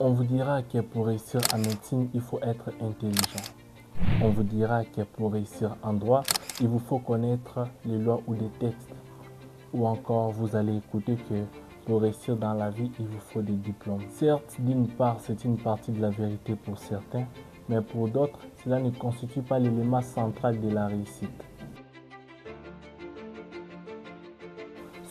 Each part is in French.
On vous dira que pour réussir en médecine, il faut être intelligent. On vous dira que pour réussir en droit, il vous faut connaître les lois ou des textes. Ou encore, vous allez écouter que pour réussir dans la vie, il vous faut des diplômes. Certes, d'une part, c'est une partie de la vérité pour certains, mais pour d'autres, cela ne constitue pas l'élément central de la réussite.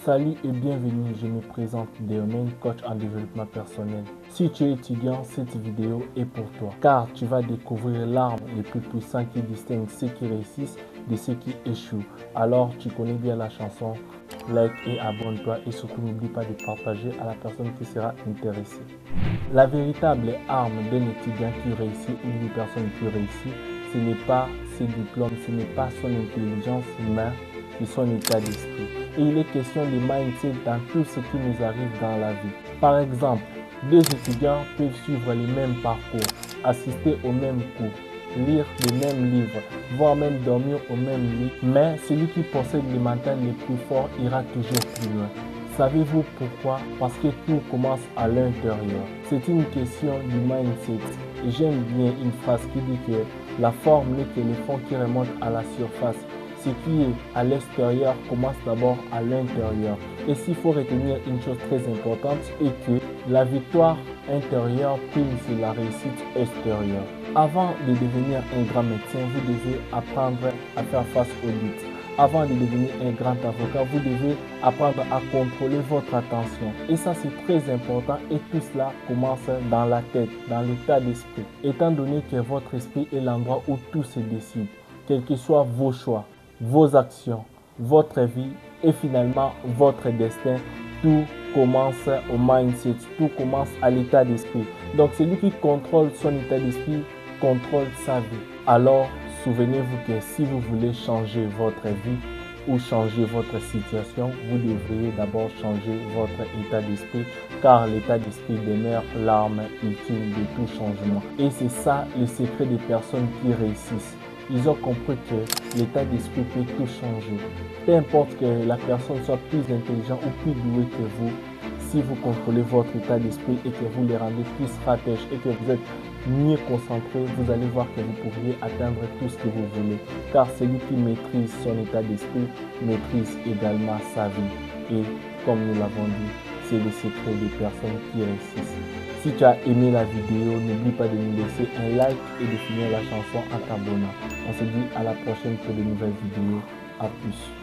Salut et bienvenue, je me présente Deomen, coach en développement personnel. Si tu es étudiant, cette vidéo est pour toi, car tu vas découvrir l'arme le plus puissant qui distingue ceux qui réussissent de ceux qui échouent. Alors tu connais bien la chanson, like et abonne-toi et surtout n'oublie pas de partager à la personne qui sera intéressée. La véritable arme d'un étudiant qui réussit ou d'une personne qui réussit, ce n'est pas ses diplômes, ce n'est pas son intelligence, mais son état d'esprit. Et il est question de mindset dans tout ce qui nous arrive dans la vie. Par exemple, deux étudiants peuvent suivre les mêmes parcours, assister aux mêmes cours, lire les mêmes livres, voire même dormir au même lit, mais celui qui possède le mental le plus fort ira toujours plus loin. Savez-vous pourquoi? Parce que tout commence à l'intérieur. C'est une question du mindset. Et j'aime bien une phrase qui dit que la forme n'est que le fond qui remonte à la surface. Ce qui est à l'extérieur commence d'abord à l'intérieur. Et s'il faut retenir une chose très importante, est que la victoire intérieure prime sur la réussite extérieure. Avant de devenir un grand médecin, vous devez apprendre à faire face aux doutes. Avant de devenir un grand avocat, vous devez apprendre à contrôler votre attention. Et ça, c'est très important et tout cela commence dans la tête, dans l'état d'esprit. Étant donné que votre esprit est l'endroit où tout se décide, quels que soient vos choix, vos actions, votre vie et finalement votre destin, tout commence au mindset, tout commence à l'état d'esprit. Donc celui qui contrôle son état d'esprit contrôle sa vie. Alors souvenez-vous que si vous voulez changer votre vie ou changer votre situation, vous devriez d'abord changer votre état d'esprit, car l'état d'esprit demeure l'arme ultime de tout changement. Et c'est ça le secret des personnes qui réussissent. Ils ont compris que l'état d'esprit peut tout changer. Peu importe que la personne soit plus intelligente ou plus douée que vous, si vous contrôlez votre état d'esprit et que vous les rendez plus stratèges et que vous êtes mieux concentré, vous allez voir que vous pourriez atteindre tout ce que vous voulez. Car celui qui maîtrise son état d'esprit maîtrise également sa vie. Et comme nous l'avons dit, c'est le secret des personnes qui réussissent. Si tu as aimé la vidéo, n'oublie pas de nous laisser un like et de finir la chanson en t'abonnant. On se dit à la prochaine pour de nouvelles vidéos. À plus.